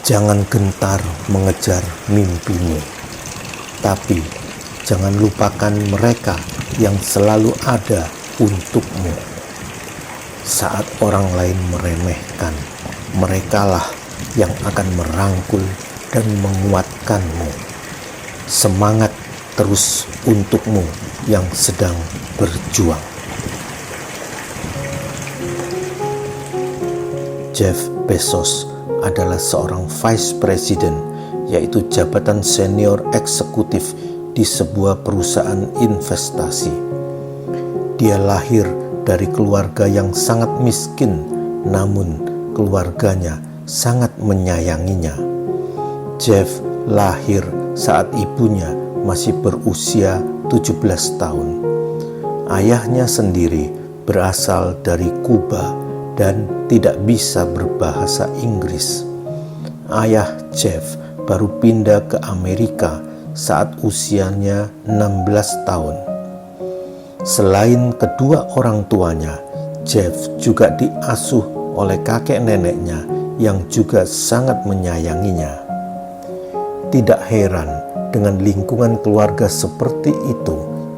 Jangan gentar mengejar mimpimu, tapi jangan lupakan mereka yang selalu ada untukmu. Saat orang lain meremehkan, merekalah yang akan merangkul dan menguatkanmu. Semangat terus untukmu yang sedang berjuang. Jeff Bezos adalah seorang vice president, yaitu jabatan senior eksekutif di sebuah perusahaan investasi. Dia lahir dari keluarga yang sangat miskin, namun keluarganya sangat menyayanginya. Jeff lahir saat ibunya masih berusia 17 tahun. Ayahnya sendiri berasal dari Kuba dan tidak bisa berbahasa Inggris. Ayah Jeff baru pindah ke Amerika saat usianya 16 tahun. Selain kedua orang tuanya, Jeff juga diasuh oleh kakek neneknya yang juga sangat menyayanginya. Tidak heran dengan lingkungan keluarga seperti itu,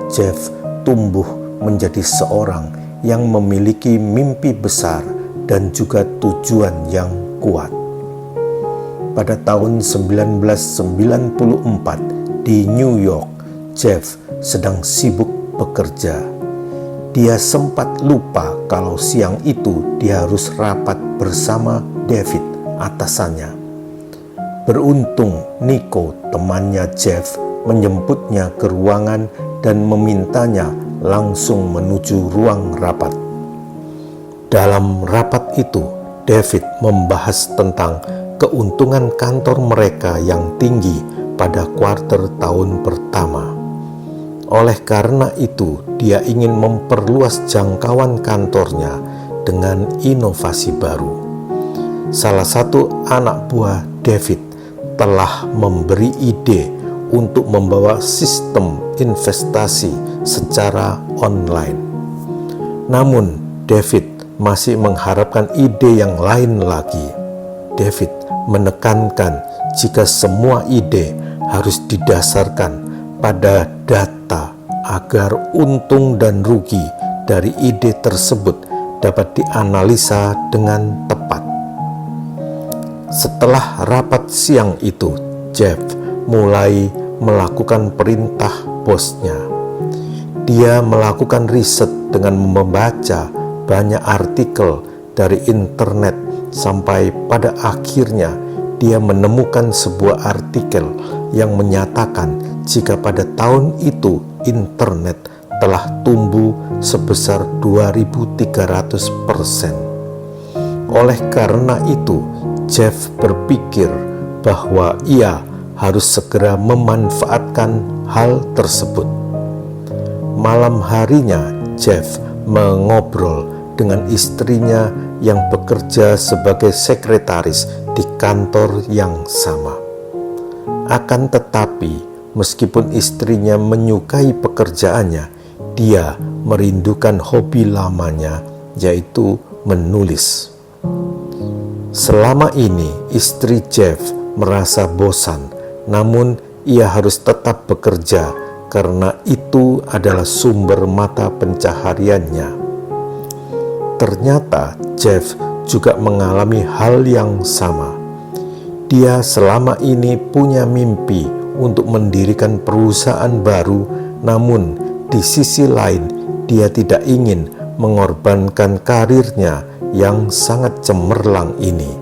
Jeff tumbuh menjadi seorang yang memiliki mimpi besar dan juga tujuan yang kuat. Pada tahun 1994 di New York, Jeff sedang sibuk bekerja. Dia sempat lupa kalau siang itu dia harus rapat bersama David, atasannya. Beruntung Nico, temannya Jeff, menjemputnya ke ruangan dan memintanya langsung menuju ruang rapat. Dalam rapat itu, David membahas tentang keuntungan kantor mereka yang tinggi pada kuartal tahun pertama. Oleh karena itu, dia ingin memperluas jangkauan kantornya dengan inovasi baru. Salah satu anak buah David telah memberi ide untuk membawa sistem investasi secara online. Namun, David masih mengharapkan ide yang lain lagi. David menekankan jika semua ide harus didasarkan pada data agar untung dan rugi dari ide tersebut dapat dianalisa dengan tepat. Setelah rapat siang itu, Jeff mulai melakukan perintah bosnya. Dia melakukan riset dengan membaca banyak artikel dari internet sampai pada akhirnya dia menemukan sebuah artikel yang menyatakan jika pada tahun itu internet telah tumbuh sebesar 2.300%. Oleh karena itu, Jeff berpikir bahwa ia harus segera memanfaatkan hal tersebut. Malam harinya, Jeff mengobrol dengan istrinya yang bekerja sebagai sekretaris di kantor yang sama. Akan tetapi, meskipun istrinya menyukai pekerjaannya, dia merindukan hobi lamanya, yaitu menulis. Selama ini, istri Jeff merasa bosan, namun ia harus tetap bekerja karena itu adalah sumber mata pencahariannya. Ternyata Jeff juga mengalami hal yang sama. Dia selama ini punya mimpi untuk mendirikan perusahaan baru, namun di sisi lain dia tidak ingin mengorbankan karirnya yang sangat cemerlang ini.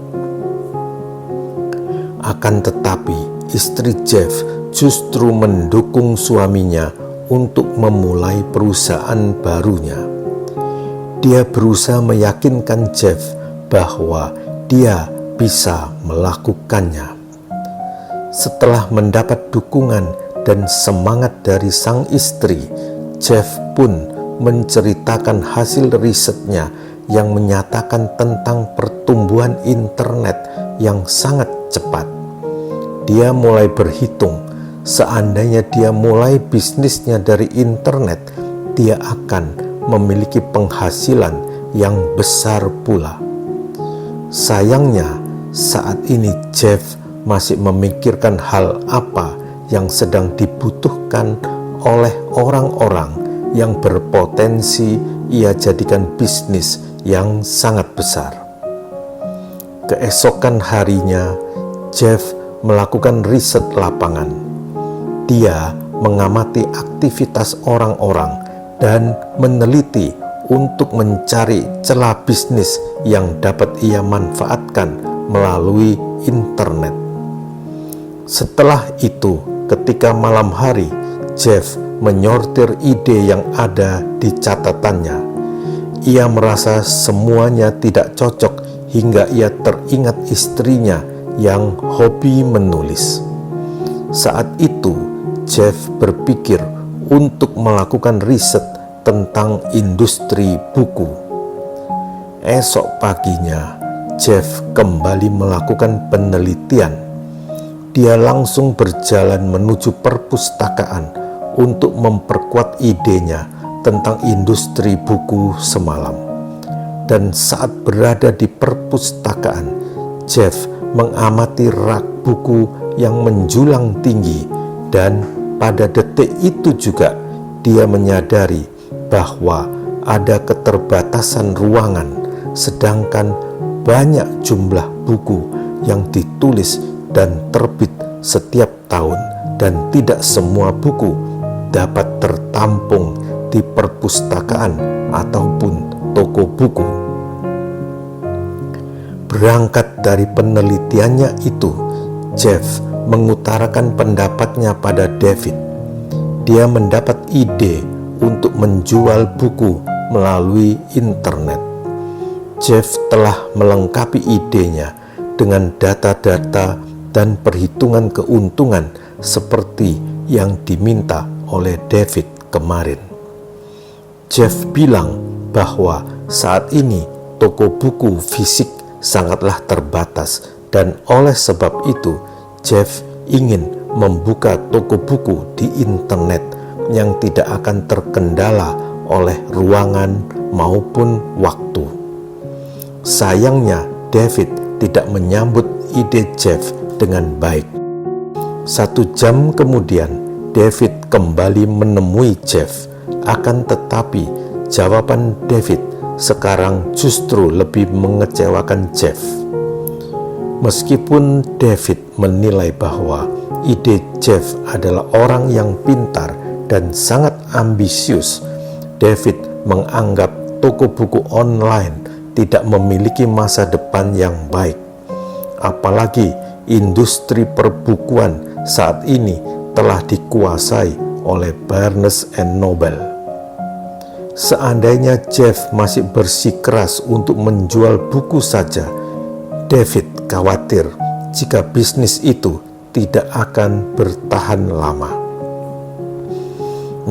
Akan tetapi, istri Jeff justru mendukung suaminya untuk memulai perusahaan barunya. Dia berusaha meyakinkan Jeff bahwa dia bisa melakukannya. Setelah mendapat dukungan dan semangat dari sang istri, Jeff pun menceritakan hasil risetnya yang menyatakan tentang pertumbuhan internet yang sangat cepat. Dia mulai berhitung, seandainya dia mulai bisnisnya dari internet, dia akan memiliki penghasilan yang besar pula. Sayangnya, saat ini Jeff masih memikirkan hal apa yang sedang dibutuhkan oleh orang-orang yang berpotensi ia jadikan bisnis yang sangat besar. Keesokan harinya, Jeff melakukan riset lapangan. Dia mengamati aktivitas orang-orang dan meneliti untuk mencari celah bisnis yang dapat ia manfaatkan melalui internet. Setelah itu, ketika malam hari, Jeff menyortir ide yang ada di catatannya. Ia merasa semuanya tidak cocok hingga ia teringat istrinya yang hobi menulis. Saat itu, Jeff berpikir untuk melakukan riset tentang industri buku. Esok paginya, Jeff kembali melakukan penelitian. Dia langsung berjalan menuju perpustakaan untuk memperkuat idenya tentang industri buku semalam. Dan saat berada di perpustakaan, Jeff mengamati rak buku yang menjulang tinggi, dan pada detik itu juga dia menyadari bahwa ada keterbatasan ruangan, sedangkan banyak jumlah buku yang ditulis dan terbit setiap tahun, dan tidak semua buku dapat tertampung di perpustakaan ataupun toko buku. Berangkat dari penelitiannya itu, Jeff mengutarakan pendapatnya pada David. Dia mendapat ide untuk menjual buku melalui internet. Jeff telah melengkapi idenya dengan data-data dan perhitungan keuntungan seperti yang diminta oleh David kemarin. Jeff bilang bahwa saat ini toko buku fisik sangatlah terbatas, dan oleh sebab itu Jeff ingin membuka toko buku di internet yang tidak akan terkendala oleh ruangan maupun waktu. Sayangnya David tidak menyambut ide Jeff dengan baik. 1 jam kemudian David kembali menemui Jeff, akan tetapi jawaban David sekarang justru lebih mengecewakan Jeff. Meskipun David menilai bahwa ide Jeff adalah orang yang pintar dan sangat ambisius, David menganggap toko buku online tidak memiliki masa depan yang baik. Apalagi industri perbukuan saat ini telah dikuasai oleh Barnes & Noble. Seandainya Jeff masih bersikeras untuk menjual buku saja, David khawatir jika bisnis itu tidak akan bertahan lama.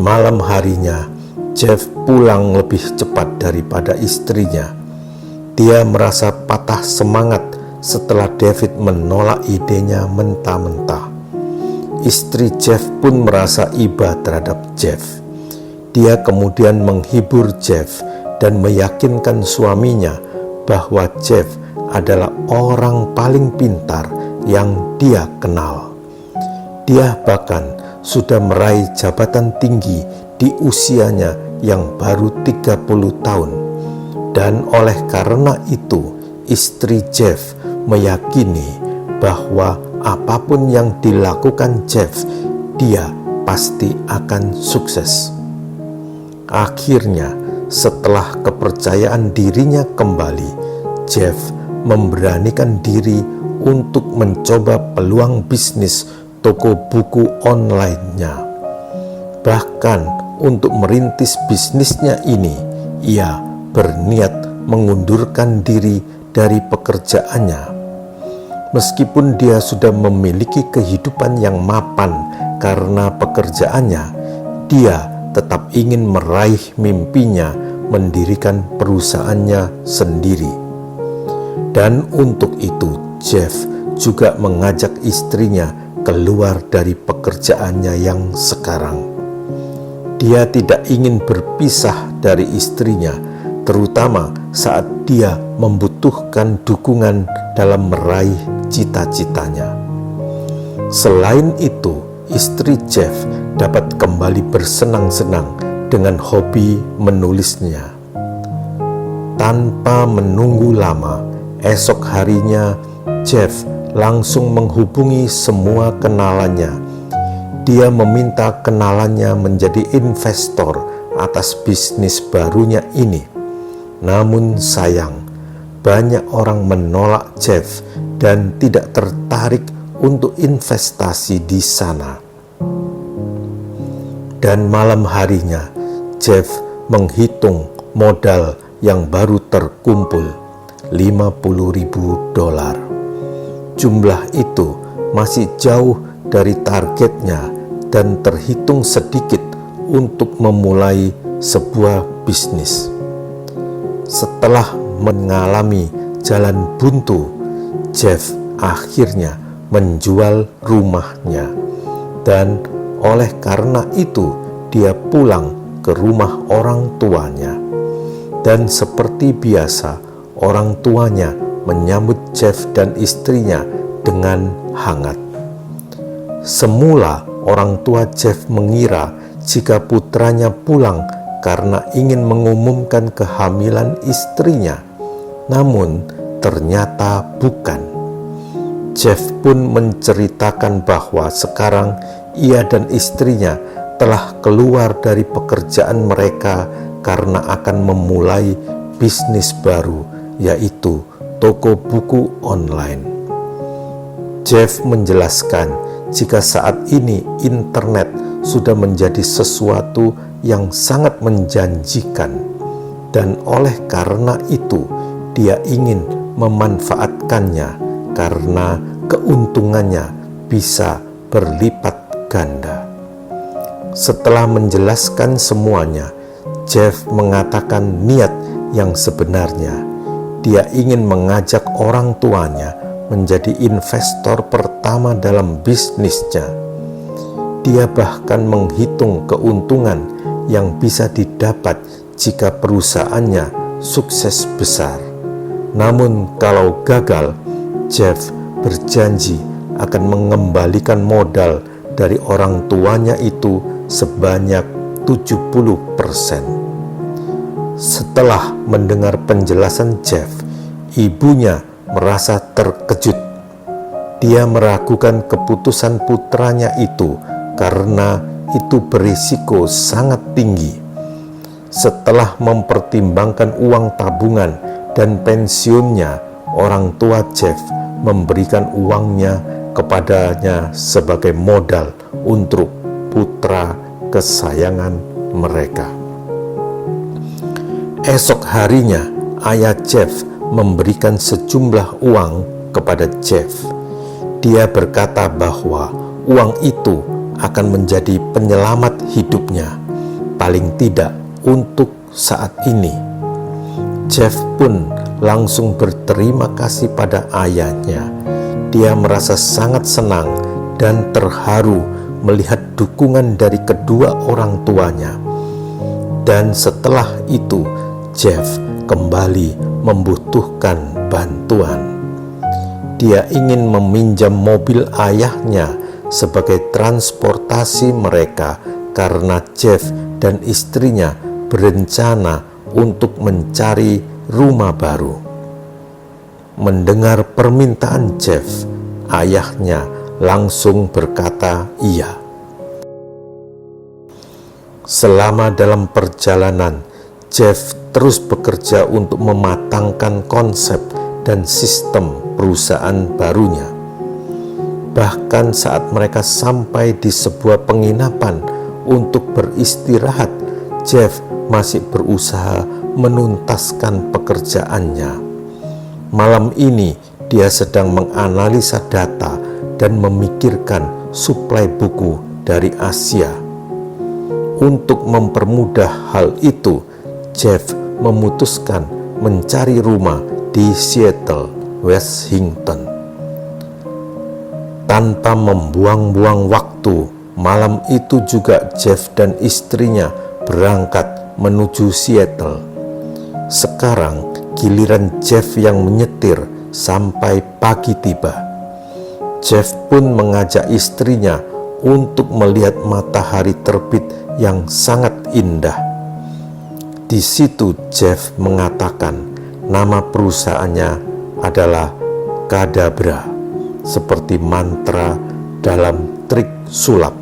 Malam harinya, Jeff pulang lebih cepat daripada istrinya. Dia merasa patah semangat setelah David menolak idenya mentah-mentah. Istri Jeff pun merasa iba terhadap Jeff. Dia kemudian menghibur Jeff dan meyakinkan suaminya bahwa Jeff adalah orang paling pintar yang dia kenal. Dia bahkan sudah meraih jabatan tinggi di usianya yang baru 30 tahun. Dan oleh karena itu, istri Jeff meyakini bahwa apapun yang dilakukan Jeff, dia pasti akan sukses. Akhirnya, setelah kepercayaan dirinya kembali, Jeff memberanikan diri untuk mencoba peluang bisnis toko buku online-nya. Bahkan untuk merintis bisnisnya ini, ia berniat mengundurkan diri dari pekerjaannya. Meskipun dia sudah memiliki kehidupan yang mapan karena pekerjaannya, dia tetap ingin meraih mimpinya mendirikan perusahaannya sendiri. Dan untuk itu, Jeff juga mengajak istrinya keluar dari pekerjaannya yang sekarang. Dia tidak ingin berpisah dari istrinya, terutama saat dia membutuhkan dukungan dalam meraih cita-citanya. Selain itu, istri Jeff dapat kembali bersenang-senang dengan hobi menulisnya. Tanpa menunggu lama, esok harinya Jeff langsung menghubungi semua kenalannya. Dia meminta kenalannya menjadi investor atas bisnis barunya ini. Namun sayang, banyak orang menolak Jeff dan tidak tertarik untuk investasi di sana. Dan malam harinya, Jeff menghitung modal yang baru terkumpul, $50.000. Jumlah itu masih jauh dari targetnya dan terhitung sedikit untuk memulai sebuah bisnis. Setelah mengalami jalan buntu, Jeff akhirnya menjual rumahnya, dan oleh karena itu dia pulang ke rumah orang tuanya. Dan seperti biasa, orang tuanya menyambut Jeff dan istrinya dengan hangat. Semula orang tua Jeff mengira jika putranya pulang karena ingin mengumumkan kehamilan istrinya, namun ternyata bukan. Jeff pun menceritakan bahwa sekarang ia dan istrinya telah keluar dari pekerjaan mereka karena akan memulai bisnis baru, yaitu toko buku online. Jeff menjelaskan jika saat ini internet sudah menjadi sesuatu yang sangat menjanjikan, dan oleh karena itu dia ingin memanfaatkannya karena keuntungannya bisa berlipat ganda. Setelah menjelaskan semuanya, Jeff mengatakan niat yang sebenarnya. Dia ingin mengajak orang tuanya menjadi investor pertama dalam bisnisnya. Dia bahkan menghitung keuntungan yang bisa didapat jika perusahaannya sukses besar. Namun kalau gagal, Jeff berjanji akan mengembalikan modal dari orang tuanya itu sebanyak 70%. Setelah mendengar penjelasan Jeff, ibunya merasa terkejut. Dia meragukan keputusan putranya itu karena itu berisiko sangat tinggi. Setelah mempertimbangkan uang tabungan dan pensiunnya, orang tua Jeff memberikan uangnya kepadanya sebagai modal untuk putra kesayangan mereka. Esok harinya, ayah Jeff memberikan sejumlah uang kepada Jeff. Dia berkata bahwa uang itu akan menjadi penyelamat hidupnya, paling tidak untuk saat ini. Jeff pun langsung berterima kasih pada ayahnya. Dia merasa sangat senang dan terharu melihat dukungan dari kedua orang tuanya. Dan setelah itu, Jeff kembali membutuhkan bantuan. Dia ingin meminjam mobil ayahnya sebagai transportasi mereka karena Jeff dan istrinya berencana untuk mencari rumah baru. Mendengar permintaan Jeff, ayahnya langsung berkata iya. Selama dalam perjalanan, Jeff terus bekerja untuk mematangkan konsep dan sistem perusahaan barunya. Bahkan saat mereka sampai di sebuah penginapan untuk beristirahat, Jeff masih berusaha menuntaskan pekerjaannya. Malam ini dia sedang menganalisa data dan memikirkan suplai buku dari Asia. Untuk mempermudah hal itu, Jeff memutuskan mencari rumah di Seattle, Washington. Tanpa membuang-buang waktu, malam itu juga Jeff dan istrinya berangkat menuju Seattle. Sekarang giliran Jeff yang menyetir sampai pagi tiba. Jeff pun mengajak istrinya untuk melihat matahari terbit yang sangat indah. Di situ Jeff mengatakan nama perusahaannya adalah Kadabra, seperti mantra dalam trik sulap.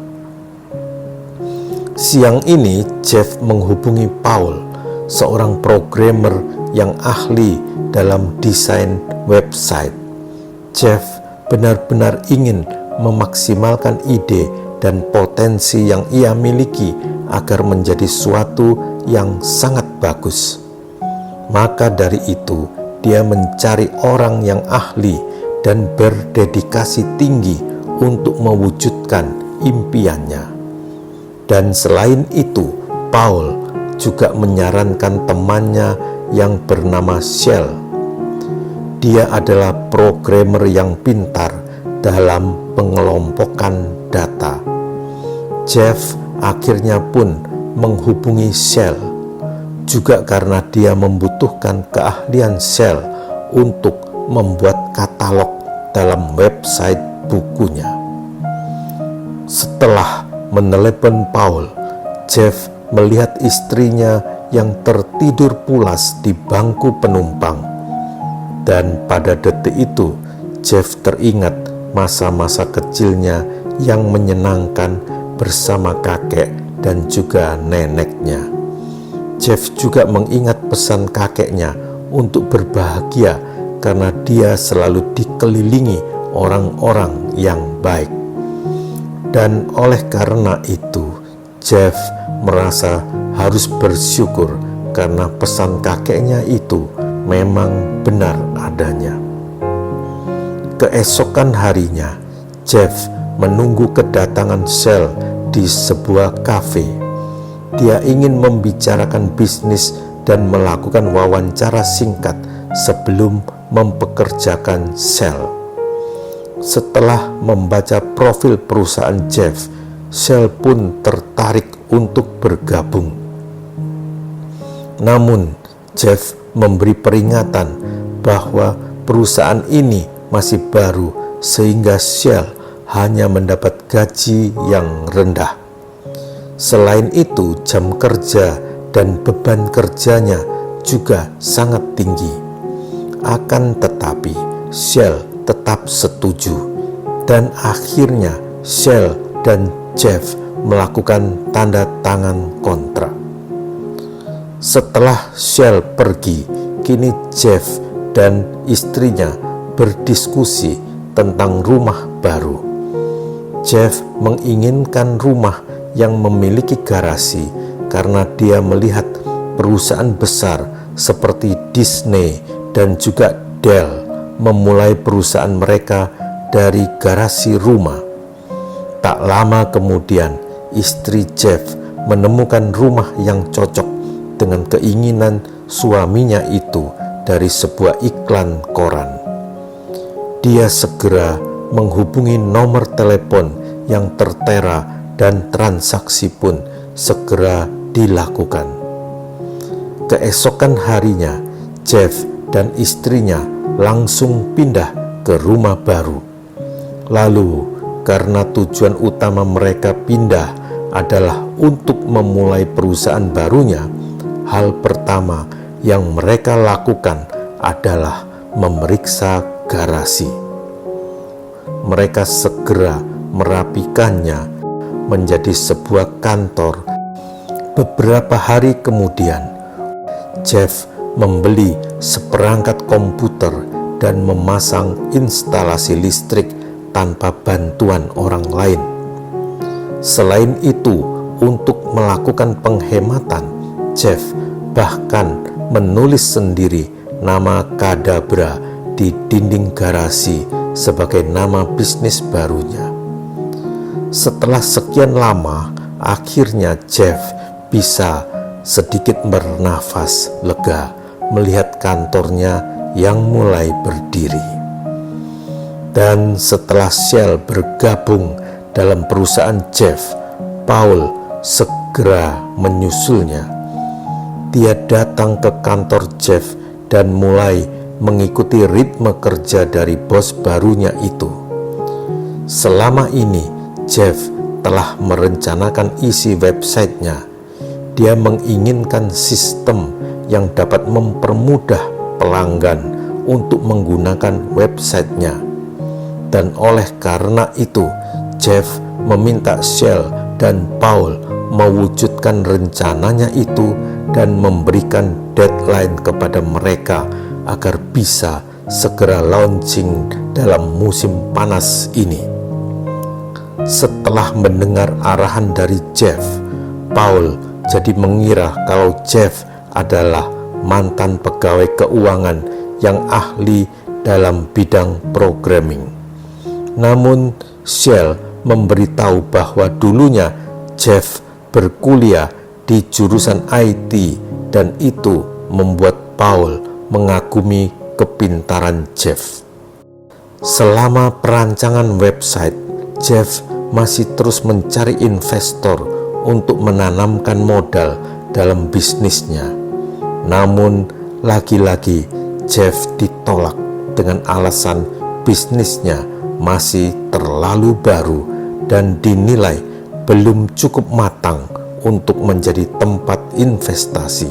Siang ini Jeff menghubungi Paul, seorang programmer yang ahli dalam desain website. Jeff benar-benar ingin memaksimalkan ide dan potensi yang ia miliki agar menjadi suatu yang sangat bagus. Maka dari itu, dia mencari orang yang ahli dan berdedikasi tinggi untuk mewujudkan impiannya. Dan selain itu, Paul juga menyarankan temannya yang bernama Shell. Dia adalah programmer yang pintar dalam pengelompokan data. Jeff akhirnya pun menghubungi Shell, juga karena dia membutuhkan keahlian Shell untuk membuat katalog dalam website bukunya. Setelah menelepon Paul, Jeff melihat istrinya yang tertidur pulas di bangku penumpang. Dan pada detik itu, Jeff teringat masa-masa kecilnya yang menyenangkan bersama kakek dan juga neneknya. Jeff juga mengingat pesan kakeknya untuk berbahagia karena dia selalu dikelilingi orang-orang yang baik. Dan oleh karena itu, Jeff merasa harus bersyukur karena pesan kakeknya itu memang benar adanya. Keesokan harinya, Jeff menunggu kedatangan Shell di sebuah kafe. Dia ingin membicarakan bisnis dan melakukan wawancara singkat sebelum mempekerjakan Shell. Setelah membaca profil perusahaan Jeff, Shell pun tertarik untuk bergabung. Namun, Jeff memberi peringatan bahwa perusahaan ini masih baru sehingga Shell hanya mendapat gaji yang rendah. Selain itu, jam kerja dan beban kerjanya juga sangat tinggi. Akan tetapi, Shell tetap setuju dan akhirnya Shell dan Jeff melakukan tanda tangan kontrak. Setelah Shell pergi, kini Jeff dan istrinya berdiskusi tentang rumah baru. Jeff menginginkan rumah yang memiliki garasi karena dia melihat perusahaan besar seperti Disney dan juga Dell memulai perusahaan mereka dari garasi rumah. Tak lama kemudian, istri Jeff menemukan rumah yang cocok dengan keinginan suaminya itu dari sebuah iklan koran. Dia segera menghubungi nomor telepon yang tertera dan transaksi pun segera dilakukan. Keesokan harinya, Jeff dan istrinya langsung pindah ke rumah baru. Lalu, karena tujuan utama mereka pindah adalah untuk memulai perusahaan barunya, hal pertama yang mereka lakukan adalah memeriksa garasi. Mereka segera merapikannya menjadi sebuah kantor. Beberapa hari kemudian, Jeff membeli seperangkat komputer dan memasang instalasi listrik tanpa bantuan orang lain. Selain itu, untuk melakukan penghematan, Jeff bahkan menulis sendiri nama Kadabra di dinding garasi sebagai nama bisnis barunya. Setelah sekian lama, akhirnya Jeff bisa sedikit bernafas lega melihat kantornya yang mulai berdiri. Dan setelah Shell bergabung dalam perusahaan Jeff, Paul segera menyusulnya. Dia datang ke kantor Jeff dan mulai mengikuti ritme kerja dari bos barunya itu. Selama ini, Jeff telah merencanakan isi websitenya. Dia menginginkan sistem yang dapat mempermudah pelanggan untuk menggunakan websitenya. Dan oleh karena itu, Jeff meminta Shell dan Paul mewujudkan rencananya itu dan memberikan deadline kepada mereka agar bisa segera launching dalam musim panas ini. Setelah mendengar arahan dari Jeff, Paul jadi mengira kalau Jeff adalah mantan pegawai keuangan yang ahli dalam bidang programming. Namun Shell memberitahu bahwa dulunya Jeff berkuliah di jurusan IT dan itu membuat Paul mengagumi kepintaran Jeff. Selama perancangan website, Jeff masih terus mencari investor untuk menanamkan modal dalam bisnisnya. Namun lagi-lagi Jeff ditolak dengan alasan bisnisnya masih terlalu baru dan dinilai belum cukup matang untuk menjadi tempat investasi.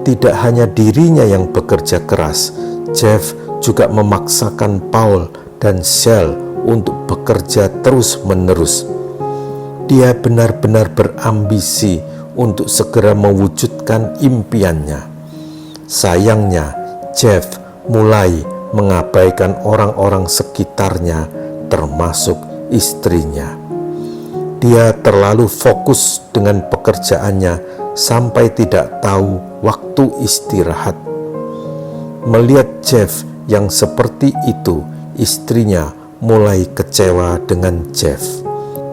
Tidak hanya dirinya yang bekerja keras, Jeff juga memaksakan Paul dan Shell untuk bekerja terus-menerus. Dia benar-benar berambisi untuk segera mewujudkan impiannya. Sayangnya, Jeff mulai mengabaikan orang-orang sekitarnya, termasuk istrinya. Dia terlalu fokus dengan pekerjaannya sampai tidak tahu waktu istirahat. Melihat Jeff yang seperti itu, istrinya mulai kecewa dengan Jeff.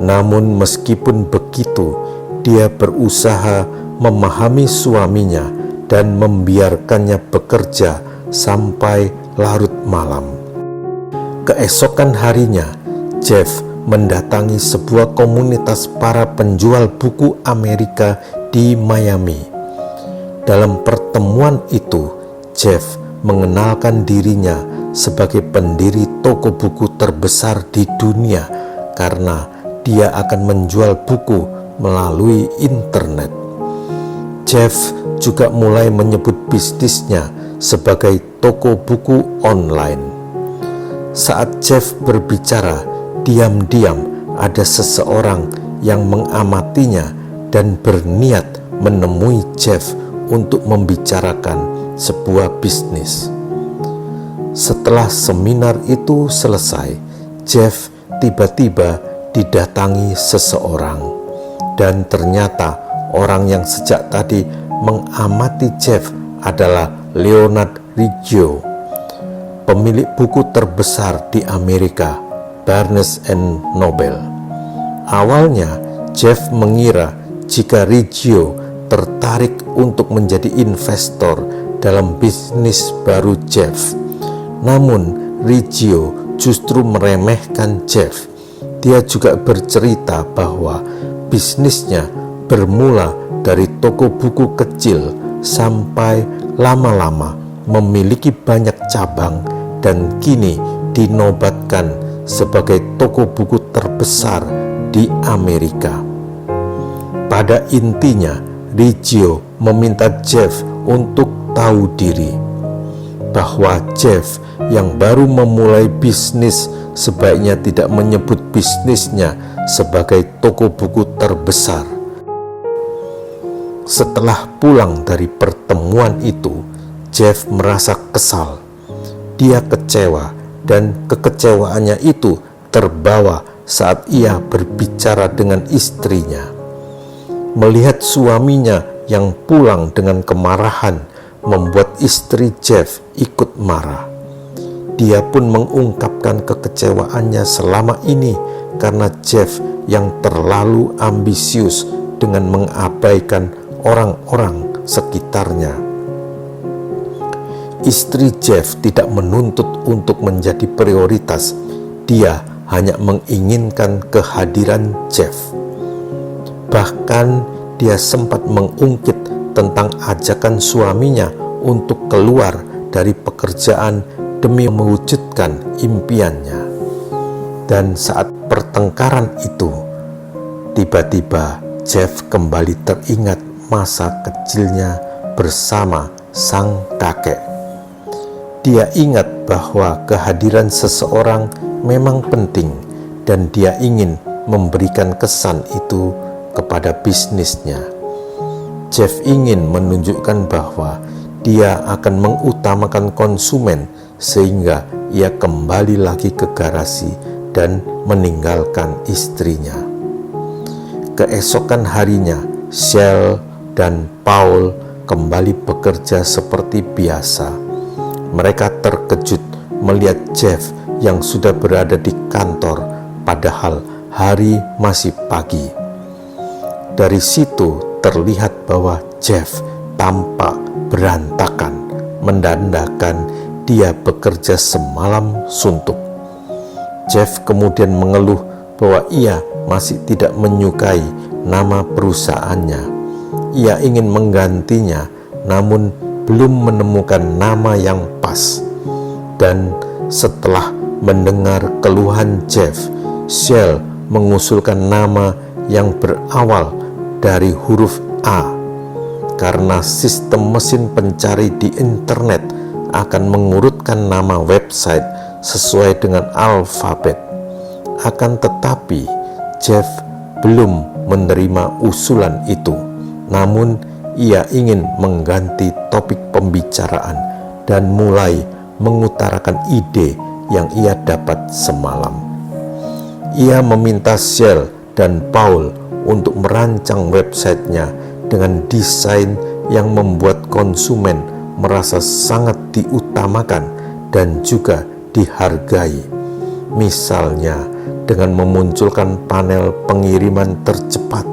Namun meskipun begitu, dia berusaha memahami suaminya dan membiarkannya bekerja sampai larut malam. Keesokan harinya, Jeff mendatangi sebuah komunitas para penjual buku Amerika di Miami. Dalam pertemuan itu, Jeff mengenalkan dirinya sebagai pendiri toko buku terbesar di dunia karena dia akan menjual buku melalui internet. Jeff juga mulai menyebut bisnisnya sebagai toko buku online. Saat Jeff berbicara, diam-diam ada seseorang yang mengamatinya dan berniat menemui Jeff untuk membicarakan sebuah bisnis. Setelah seminar itu selesai, Jeff tiba-tiba didatangi seseorang, dan ternyata orang yang sejak tadi mengamati Jeff adalah Leonard Riggio, pemilik buku terbesar di Amerika, Barnes & Noble. Awalnya, Jeff mengira jika Riggio tertarik untuk menjadi investor dalam bisnis baru Jeff. Namun, Riggio justru meremehkan Jeff. Dia juga bercerita bahwa bisnisnya bermula dari toko buku kecil sampai lama-lama memiliki banyak cabang dan kini dinobatkan sebagai toko buku terbesar di Amerika. Pada intinya, Riggio meminta Jeff untuk tahu diri bahwa Jeff yang baru memulai bisnis sebaiknya tidak menyebut bisnisnya sebagai toko buku terbesar. Setelah pulang dari pertemuan itu, Jeff merasa kesal. Dia kecewa dan kekecewaannya itu terbawa saat ia berbicara dengan istrinya. Melihat suaminya yang pulang dengan kemarahan membuat istri Jeff ikut marah. Dia pun mengungkapkan kekecewaannya selama ini karena Jeff yang terlalu ambisius dengan mengabaikan orang-orang sekitarnya. Istri Jeff tidak menuntut untuk menjadi prioritas. Dia hanya menginginkan kehadiran Jeff. Bahkan dia sempat mengungkit tentang ajakan suaminya untuk keluar dari pekerjaan demi mewujudkan impiannya. Dan saat pertengkaran itu, tiba-tiba Jeff kembali teringat masa kecilnya bersama sang kakek. Dia ingat bahwa kehadiran seseorang memang penting dan dia ingin memberikan kesan itu kepada bisnisnya. Jeff ingin menunjukkan bahwa dia akan mengutamakan konsumen sehingga ia kembali lagi ke garasi dan meninggalkan istrinya. Keesokan harinya, Shell dan Paul kembali bekerja seperti biasa. Mereka terkejut melihat Jeff yang sudah berada di kantor padahal hari masih pagi. Dari situ terlihat bahwa Jeff tampak berantakan, menandakan dia bekerja semalam suntuk. Jeff kemudian mengeluh bahwa ia masih tidak menyukai nama perusahaannya. Ia ingin menggantinya, namun belum menemukan nama yang pas. Dan setelah mendengar keluhan Jeff, Shell mengusulkan nama yang berawal dari huruf A, karena sistem mesin pencari di internet akan mengurutkan nama website sesuai dengan alfabet. Akan tetapi, Jeff belum menerima usulan itu. Namun, ia ingin mengganti topik pembicaraan dan mulai mengutarakan ide yang ia dapat semalam. Ia meminta Shell dan Paul untuk merancang websitenya dengan desain yang membuat konsumen merasa sangat diutamakan dan juga dihargai. Misalnya dengan memunculkan panel pengiriman tercepat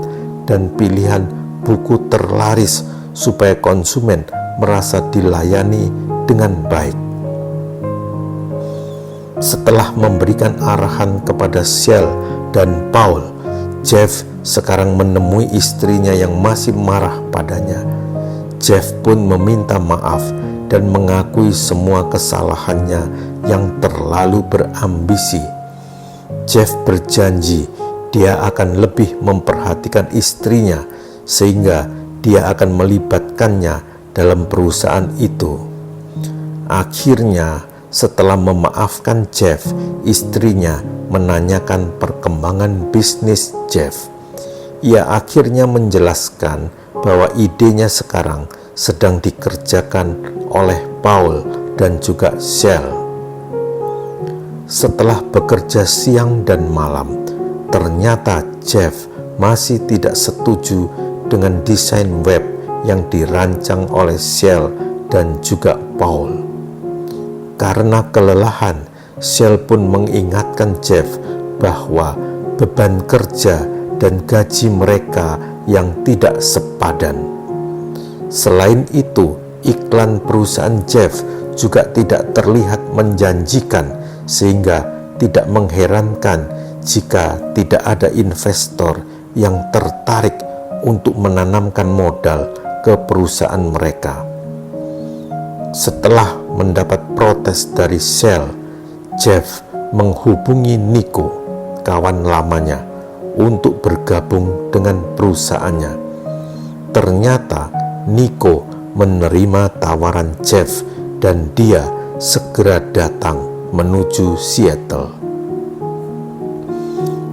dan pilihan buku terlaris supaya konsumen merasa dilayani dengan baik. Setelah memberikan arahan kepada Shell dan Paul, Jeff sekarang menemui istrinya yang masih marah padanya. Jeff pun meminta maaf dan mengakui semua kesalahannya yang terlalu berambisi. Jeff berjanji dia akan lebih memperhatikan istrinya sehingga dia akan melibatkannya dalam perusahaan itu. Akhirnya, setelah memaafkan Jeff, istrinya menanyakan perkembangan bisnis Jeff. Ia akhirnya menjelaskan bahwa idenya sekarang sedang dikerjakan oleh Paul dan juga Shell. Setelah bekerja siang dan malam, ternyata Jeff masih tidak setuju dengan desain web yang dirancang oleh Shell dan juga Paul. Karena kelelahan, Shell pun mengingatkan Jeff bahwa beban kerja dan gaji mereka yang tidak sepadan. Selain itu, iklan perusahaan Jeff juga tidak terlihat menjanjikan, sehingga tidak mengherankan jika tidak ada investor yang tertarik untuk menanamkan modal ke perusahaan mereka. Setelah mendapat protes dari Shell, Jeff menghubungi Nico, kawan lamanya, untuk bergabung dengan perusahaannya. Ternyata Nico menerima tawaran Jeff dan dia segera datang menuju Seattle.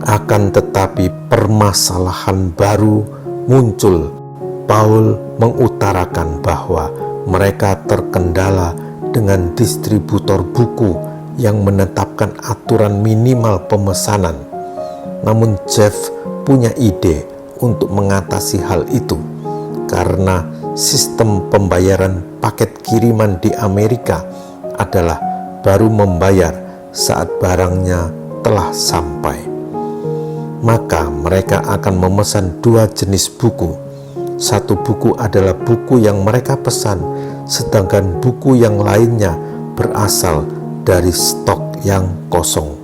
Akan tetapi permasalahan baru muncul. Paul mengutarakan bahwa mereka terkendala dengan distributor buku yang menetapkan aturan minimal pemesanan. Namun Jeff punya ide untuk mengatasi hal itu karena sistem pembayaran paket kiriman di Amerika adalah baru membayar saat barangnya telah sampai. Maka mereka akan memesan 2 jenis buku. Satu buku adalah buku yang mereka pesan, sedangkan buku yang lainnya berasal dari stok yang kosong.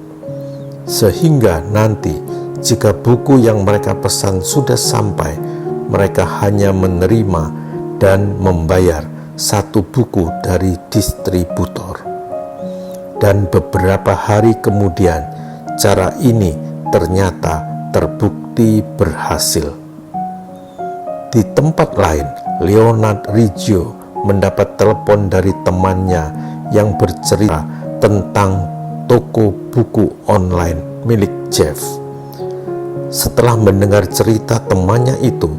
Sehingga nanti jika buku yang mereka pesan sudah sampai, mereka hanya menerima dan membayar satu buku dari distributor. Dan beberapa hari kemudian, cara ini ternyata terbukti berhasil. Di tempat lain, Leonard Riggio mendapat telepon dari temannya yang bercerita tentang toko buku online milik Jeff. Setelah mendengar cerita temannya itu,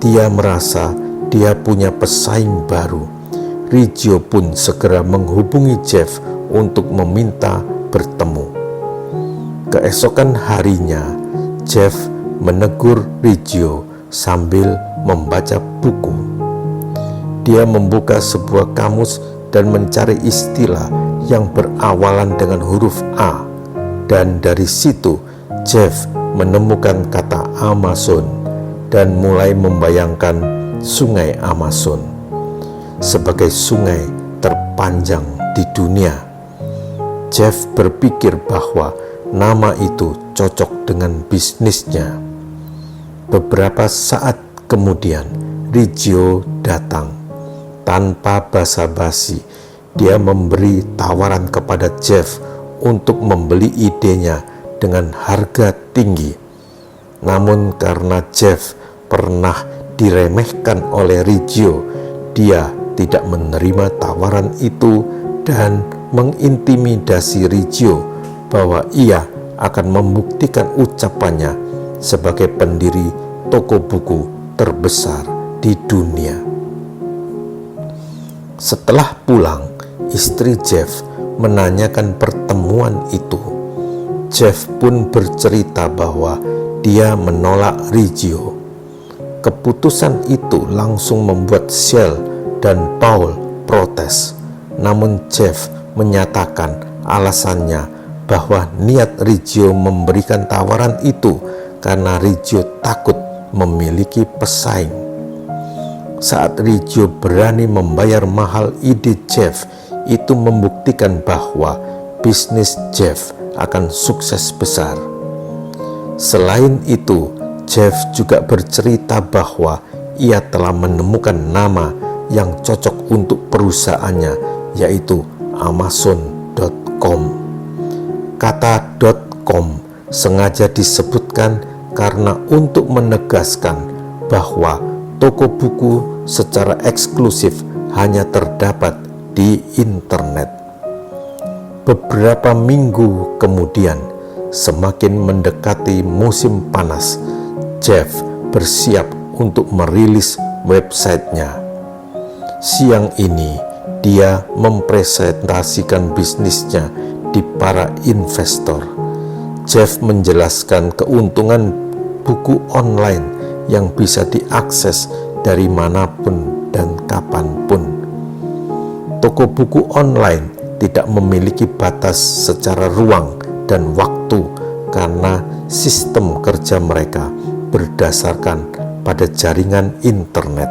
dia merasa dia punya pesaing baru. Riggio pun segera menghubungi Jeff untuk meminta bertemu. Keesokan harinya, Jeff menegur Riggio sambil membaca buku. Dia membuka sebuah kamus dan mencari istilah yang berawalan dengan huruf A, dan dari situ Jeff menemukan kata Amazon dan mulai membayangkan sungai Amazon sebagai sungai terpanjang di dunia. Jeff berpikir bahwa nama itu cocok dengan bisnisnya. Beberapa saat kemudian, Riggio datang. Tanpa basa-basi, dia memberi tawaran kepada Jeff untuk membeli idenya dengan harga tinggi. Namun karena Jeff pernah diremehkan oleh Riggio, dia tidak menerima tawaran itu dan mengintimidasi Riggio bahwa ia akan membuktikan ucapannya sebagai pendiri toko buku terbesar di dunia. Setelah pulang, istri Jeff menanyakan pertemuan itu. Jeff pun bercerita bahwa dia menolak Riggio. Keputusan itu langsung membuat Shell dan Paul protes. Namun Jeff menyatakan alasannya bahwa niat Riggio memberikan tawaran itu karena Riggio takut memiliki pesaing. Saat Riggio berani membayar mahal ide Jeff, itu membuktikan bahwa bisnis Jeff akan sukses besar. Selain itu, Jeff juga bercerita bahwa ia telah menemukan nama yang cocok untuk perusahaannya, yaitu Amazon.com. Kata .com sengaja disebutkan karena untuk menegaskan bahwa toko buku secara eksklusif hanya terdapat di internet. Beberapa minggu kemudian, semakin mendekati musim panas, Jeff bersiap untuk merilis websitenya. Siang ini, dia mempresentasikan bisnisnya di para investor. Jeff menjelaskan keuntungan buku online yang bisa diakses dari manapun dan kapanpun. Toko buku online tidak memiliki batas secara ruang dan waktu karena sistem kerja mereka berdasarkan pada jaringan internet.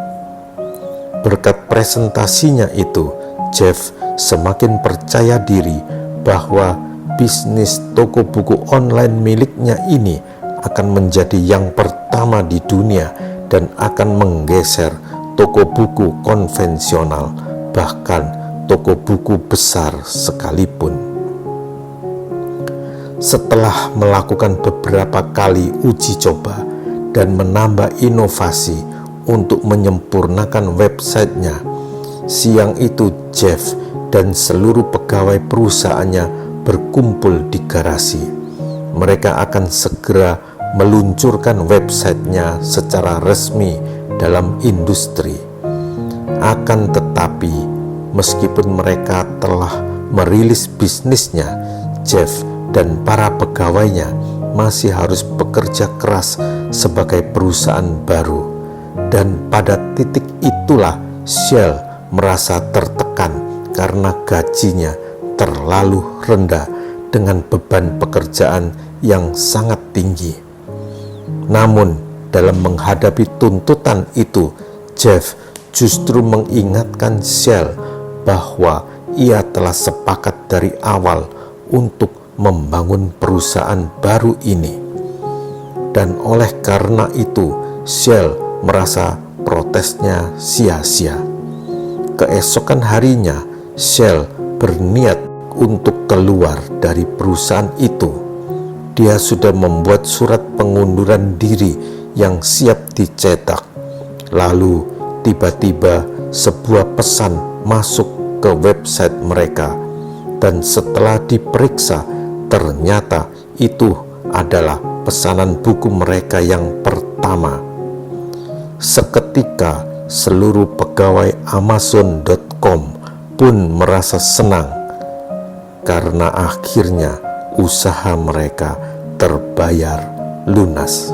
Berkat presentasinya itu, Jeff semakin percaya diri bahwa bisnis toko buku online miliknya ini akan menjadi yang pertama di dunia dan akan menggeser toko buku konvensional, bahkan toko buku besar sekalipun. Setelah melakukan beberapa kali uji coba dan menambah inovasi untuk menyempurnakan websitenya, siang itu Jeff dan seluruh pegawai perusahaannya berkumpul di garasi. Mereka akan segera meluncurkan websitenya secara resmi dalam industri. Akan tetapi, meskipun mereka telah merilis bisnisnya, Jeff dan para pegawainya masih harus bekerja keras sebagai perusahaan baru. Dan pada titik itulah Shell merasa tertekan karena gajinya terlalu rendah dengan beban pekerjaan yang sangat tinggi. Namun, dalam menghadapi tuntutan itu, Jeff justru mengingatkan Shell bahwa ia telah sepakat dari awal untuk membangun perusahaan baru ini. Dan oleh karena itu, Shell merasa protesnya sia-sia. Keesokan harinya, Shell berniat untuk keluar dari perusahaan itu. Dia sudah membuat surat pengunduran diri yang siap dicetak. Lalu tiba-tiba sebuah pesan masuk ke website mereka, dan setelah diperiksa ternyata itu adalah pesanan buku mereka yang pertama. Seketika seluruh pegawai Amazon.com pun merasa senang karena akhirnya usaha mereka terbayar lunas.